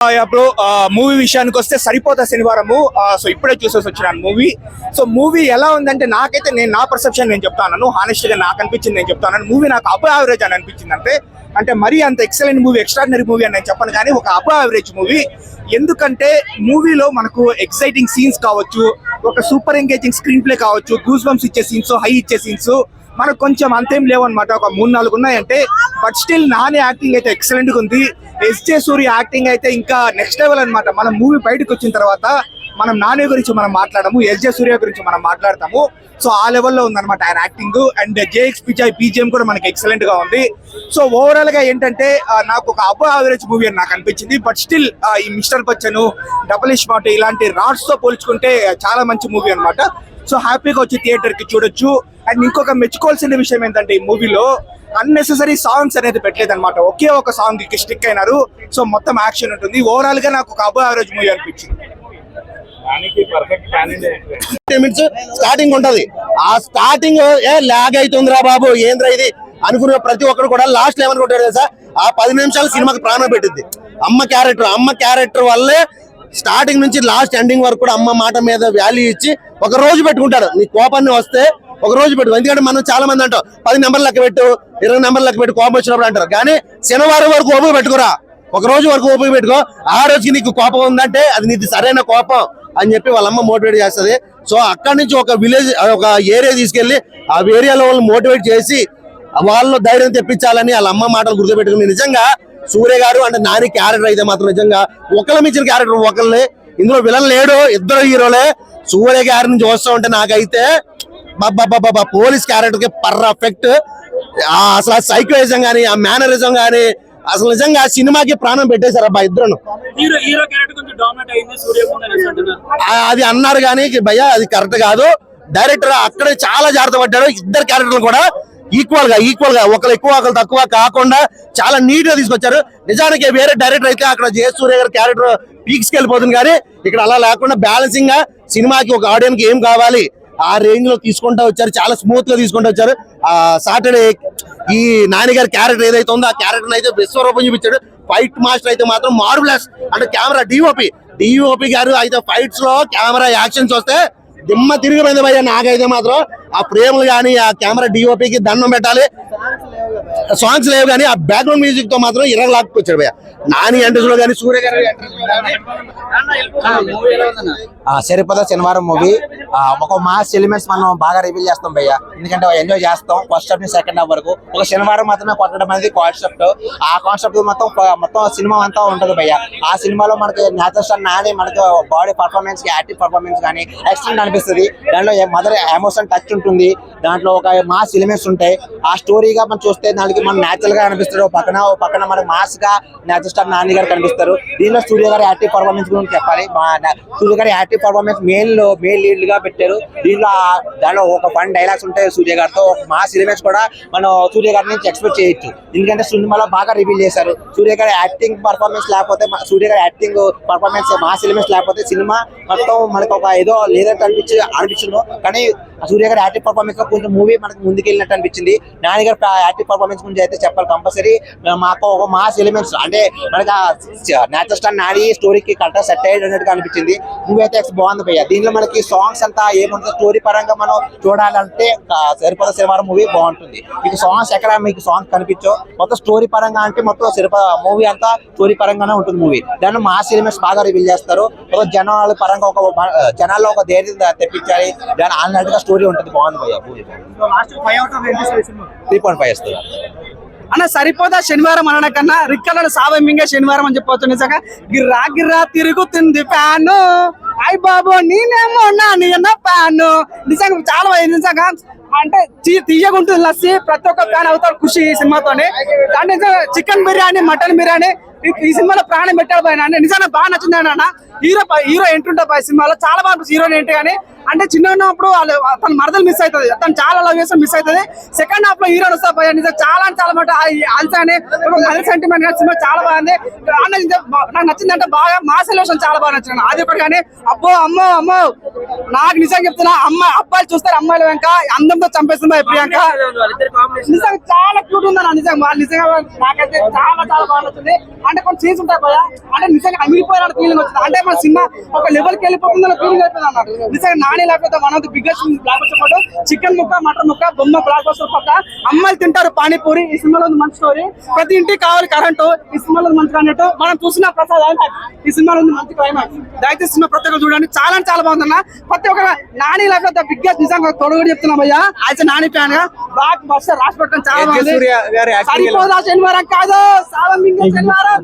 Bro movie విషయానికి వస్తే సరిపోతా శనివారము. సో ఇప్పుడే చూసేసి వచ్చినాను మూవీ. సో మూవీ ఎలా ఉందంటే నాకైతే నా పర్సెప్షన్ నేను చెప్తాను, హానెస్ట్ గా నాకు అనిపించింది నేను చెప్తాను. మూవీ నాకు అబవ్ యావరేజ్ అని అనిపించింది. అంటే మరీ అంత ఎక్సలెంట్ మూవీ, ఎక్స్ట్రాడినరీ మూవీ అని నేను చెప్పను, కానీ ఒక అబవ్ యావరేజ్ మూవీ. ఎందుకంటే మూవీలో మనకు ఎక్సైటింగ్ సీన్స్ కావచ్చు, ఒక సూపర్ ఎంగేజింగ్ స్క్రీన్ ప్లే కావచ్చు, గూస్ బంప్స్ ఇచ్చే సీన్స్, హై ఇచ్చే సీన్స్ మనకు కొంచెం అంతేం లేవన్నమాట. ఒక 3-4 ఉన్నాయంటే, బట్ స్టిల్ నాని యాక్టింగ్ అయితే ఎక్సలెంట్ గా ఉంది. ఎస్జే సూర్య యాక్టింగ్ అయితే ఇంకా నెక్స్ట్ లెవెల్ అనమాట. మనం మూవీ బయటకు వచ్చిన తర్వాత మనం నాని గురించి మనం మాట్లాడము, ఎస్జే సూర్య గురించి మనం మాట్లాడతాము. సో ఆ లెవెల్లో ఉందన్నమాట ఆయన యాక్టింగ్. అండ్ జేఎక్స్ పిజాయ్ బీజిఎం కూడా మనకి ఎక్సలెంట్ గా ఉంది. సో ఓవరాల్ గా ఏంటంటే నాకు ఒక అబవ్ యావరేజ్ మూవీ అని నాకు అనిపించింది. బట్ స్టిల్ ఈ మిస్టర్ బచ్చన్, డబుల్ ఇస్మార్ట్ ఇలాంటి రాడ్స్ తో పోల్చుకుంటే చాలా మంచి మూవీ అనమాట. సో హ్యాపీగా వచ్చి థియేటర్ కి చూడొచ్చు. అండ్ ఇంకొక మెచ్చుకోవాల్సిన విషయం ఏంటంటే ఈ మూవీలో అన్నెసెసరీ సాంగ్స్ అనేది పెట్టలేదు అనమాట. ఒకే ఒక సాంగ్ కి స్టిక్ అయినారు. సో మొత్తం యాక్షన్ ఉంటుంది. ఓవరాల్ గా నాకు ఒక అబవ్ యావరేజ్ మూవీ అనిపించింది. స్టార్టింగ్ ఉంటది, ఆ స్టార్టింగ్ లాగ్ అవుతుందిరా బాబు ఏంద్రా ఇది అనుకున్న ప్రతి ఒక్కరు కూడా లాస్ట్ ఏమనుకుంటారు తెలుసా, ఆ 10 నిమిషాలు సినిమాకి ప్రాణం పెట్టింది. అమ్మ క్యారెక్టర్ వల్లే స్టార్టింగ్ నుంచి లాస్ట్ ఎండింగ్ వరకు కూడా అమ్మ మాట మీద వాల్యూ ఇచ్చి ఒక రోజు పెట్టుకుంటాడు. నీ కోపాన్ని వస్తే ఒక రోజు పెట్టు. ఎందుకంటే మనం చాలా మంది అంటాం 10 నెంబర్ లెక్క పెట్టు, 20 నెంబర్ లెక్క పెట్టు కోపం వచ్చినప్పుడు అంటారు. కానీ శనివారం వరకు ఓపిక పెట్టుకోరా, ఒక రోజు వరకు ఓపిక పెట్టుకో. ఆ రోజుకి నీకు కోపం ఉందంటే అది నీకు సరైన కోపం అని చెప్పి వాళ్ళమ్మ మోటివేట్ చేస్తుంది. సో అక్కడి నుంచి ఒక విలేజ్, ఒక ఏరియా తీసుకెళ్లి ఆ ఏరియాలో వాళ్ళు మోటివేట్ చేసి వాళ్ళు ధైర్యం తెప్పించాలని వాళ్ళ అమ్మ మాటలు గుర్తుపెట్టుకుని నిజంగా సూర్య గారు అంటే నాని క్యారెక్టర్ అయితే మాత్రం నిజంగా ఒకళ్ళ మించిన క్యారెక్టర్ ఒకళ్ళని. ఇందులో విలన్ లేడు, ఇద్దరు హీరోలే. సూర్య గారి నుంచి వస్తూ ఉంటే నాకైతే బాబా పోలీస్ క్యారెక్టర్ కి పర్ఫెక్ట్. అసలు ఆ సైకోయిజం గానీ, ఆ మేనరిజం గానీ అసలు నిజంగా సినిమాకి ప్రాణం పెట్టేశారు అబ్బా ఇద్దరు. అది అన్నారు కానీ భయ్యా అది కరెక్ట్ కాదు. డైరెక్టర్ అక్కడే చాలా జాగ్రత్త పడ్డాడు. ఇద్దరు క్యారెక్టర్లు కూడా ఈక్వల్ గా ఒకరు ఎక్కువ ఒకరు తక్కువ కాకుండా చాలా నీట్ గా తీసుకొచ్చారు. నిజానికి వేరే డైరెక్టర్ అయితే అక్కడ జయ సూర్య గారి క్యారెక్టర్ పీక్స్ కి వెళ్ళిపోతుంది, కానీ ఇక్కడ అలా లేకుండా బ్యాలెన్సింగ్ గా సినిమాకి ఒక ఆడియన్స్ కి ఏం కావాలి ఆ రేంజ్ లో తీసుకుంటూ వచ్చారు. చాలా స్మూత్ గా తీసుకుంటూ వచ్చారు. ఆ సాటర్డే ఈ నాని గారి క్యారెక్టర్ ఏదైతే ఉందో ఆ క్యారెక్టర్ అయితే విశ్వరూపం చూపించాడు. ఫైట్ మాస్టర్ అయితే మాత్రం మార్వెలస్. అంటే కెమెరా డిఓపి గారు అయితే ఫైట్స్ లో కెమెరా యాక్షన్స్ వస్తే దిమ్మ తిరిగిపోయింది భయ్య. నాకైతే మాత్రం ఆ ప్రేమలు కానీ ఆ కెమెరా డిఓపికి దండం పెట్టాలి. సాంగ్స్ లేవు కానీ ఆ బ్యాక్గ్రౌండ్ మ్యూజిక్ తో మాత్రం ఇరగలాక్కొచ్చాడు భయ్య. నాని ఎంట్రెస్ లో కానీ సూర్య గారి సరిపోతా శనివారం మూవీ ఒక మాస్ ఎలిమెంట్స్ మనం బాగా రివీల్ చేస్తాం భయ్య. ఎందుకంటే ఎంజాయ్ చేస్తాం ఫస్ట్ హాఫ్ నుంచి సెకండ్ హాఫ్ వరకు. ఒక శనివారం మాత్రమే కొట్టడం అనేది కాన్సెప్ట్. ఆ కాన్సెప్ట్ మొత్తం సినిమా అంతా ఉంటుంది భయ్య. ఆ సినిమాలో మనకి నేచురల్ స్టార్ నాని మనకి బాడీ పర్ఫార్మెన్స్, యాక్టివ్ పర్ఫార్మెన్స్ కానీ ఎక్సలెంట్ అనిపిస్తుంది. దాంట్లో మదర్ ఎమోషన్ టచ్ ఉంటుంది. దాంట్లో ఒక మాస్ ఎలిమెంట్స్ ఉంటాయి. ఆ స్టోరీగా మనం చూస్తే దానికి మనం నేచురల్ గా అనిపిస్తాడు. ఓ పక్కన మనకి మాస్ గా నేచురల్ స్టార్ నాని గారు కనిపిస్తారు. దీనిలో సూర్య గారి యాక్టివ్ పర్ఫార్మెన్స్ గురించి చెప్పాలి. సూర్య గారి యాక్టివ్ పర్ఫార్మెన్స్ మెయిన్ లీడ్ గా పెట్టారు. దాంట్లో ఒక ఫన్ డైలాగ్స్ ఉంటాయి సూర్య గారితో. మాస్ ఎలిమెంట్స్ కూడా మనం సూర్య గారి నుంచి ఎక్స్పెక్ట్ చేయొచ్చు. ఎందుకంటే సినిమాలో బాగా రివీల్ చేశారు. సూర్య గారి యాక్టింగ్ పర్ఫార్మెన్స్ లేకపోతే, సూర్య గారి యాక్టింగ్ పర్ఫార్మెన్స్ మాస్ ఎలిమెంట్స్ లేకపోతే సినిమా మొత్తం మనకు ఒక ఏదో లేదంటే అనిపించింది. కానీ సూర్య గారి యాక్టివ్ పర్ఫార్మెన్స్ లో కొంచెం మూవీ మనకు ముందుకెళ్ళినట్టు అనిపించింది. నాని గారి యాక్టివ్ పర్ఫార్మెన్స్ గురించి అయితే చెప్పాలి కంపల్సరీ. మాకు ఒక మాస్ ఎలిమెంట్స్ అంటే మనకి నేచురల్ స్టార్ నాని స్టోరీకి కరెక్ట్ సెట్ అయ్యేటట్టుగా అనిపించింది. మూవీ అయితే బాగుంది భయ్య. దీనిలో మనకి సాంగ్స్ అంతా ఏముంటుంది స్టోరీ పరంగా మనం చూడాలంటే సరిపోతా శనివారం మూవీ బాగుంటుంది. మీకు సాంగ్స్ ఎక్కడ మీకు సాంగ్స్ కనిపించో మొత్తం స్టోరీ పరంగా అంటే మొత్తం మూవీ అంతా స్టోరీ పరంగానే ఉంటుంది మూవీ. దాంట్లో మాస్ ఎలిమెంట్స్ బాగా రివీల్ చేస్తారు. జనాల పరంగా జనాల్లో ఒక ధైర్యం తెప్పించాలి దాని అన్నట్టుగా స్టోరీ ఉంటుంది. బాగుంది భయ్య మూవీ. 3.5 ఇస్తుంది అన్న. సరిపోదా శనివారం అనడ కన్నా రిక్కలను సావమింగే శనివారం అని చెప్పవచ్చు. నిజంగా గిర్రా తిరుగుతుంది ఫ్యాను. అయ్ బాబు నేనేమో నీ అన్న ఫ్యాను. నిజంగా చాలా నిజంగా అంటే తీయగుంటుంది లస్సి. ప్రతి ఒక్క ఫ్యాన్ అవుతాడు ఖుషి ఈ సినిమాతోనే. అంటే చికెన్ బిర్యానీ, మటన్ బిర్యానీ ఈ సినిమాలో ప్రాణం పెట్టాడు పైన. అంటే నిజంగా బాగా నచ్చింది అన్న. హీరో ఎంట్రీ ఉంటుంది పై సినిమాలో చాలా బాగా హీరోయిన్ ఏంటి. కానీ అంటే చిన్న ఉన్నప్పుడు తన మరదలు మిస్ అవుతుంది, తను చాలా లవ్ చేస్తే మిస్ అవుతుంది. సెకండ్ హాఫ్ లో హీరోయిన్ వస్తా పోయా నిజంగా చాలా మాట ఆల్సా మదర్ సెంటిమెంట్ సినిమా చాలా బాగుంది. నాకు నచ్చింది అంటే బాగా మాస్ ఎలివేషన్ చాలా బాగా నచ్చింది. అది ఒకటి. కానీ అమ్మో నాకు నిజంగా చెప్తున్నా, అబ్బాయిలు చూస్తారు అమ్మాయిలు వెంక అందంతో చంపేస్తుంది ప్రియాంక. నిజంగా చాలా క్యూట్ ఉందన్న. నిజంగా నాకైతే చాలా బాగా నచ్చింది. అంటే కొన్ని సీన్స్ ఉంటాయి భయ, అంటే నిజంగా అమిరిపోయిన ఫీలింగ్ వచ్చింది. అంటే మన సినిమా ఒక లెవెల్ కి వెళ్ళిపోతుందో ఫీలింగ్ అయిపోయింది అన్నారు. నిజంగా నాని లేకపోతే one of the biggest block buster పాటు చికెన్ ముక్క, మటన్ ముక్క, బొమ్మ బ్లాక్ బస్టర్ పక్క. అమ్మాయిలు తింటారు పానీపూరి, ఈ సినిమాలో ఉంది మంచి స్టోరీ. ప్రతి ఇంటికి కావాలి కరెంటు, ఈ సినిమాలో ఉంది మంచిగా అన్నట్టు. మనం చూసిన ప్రసాద్ ఈ సినిమాలో ఉంది మంచి క్లైమాక్స్. దయచేసి సినిమా ప్రతి ఒక్కరు చూడండి, చాలా అంటే చాలా బాగుందన్న. ప్రతి ఒక్క నాని లేకపోతే బిగ్గెస్ట్ నిజంగా తొడుగు చెప్తున్నా భయ్యా, యాజ్ నాని ఫ్యాన్ గా బ్లాక్ బస్టర్ రాసి పెట్టడం చాలా బాగుంది. సరిపోదా శనివారం కాదు, శనివారం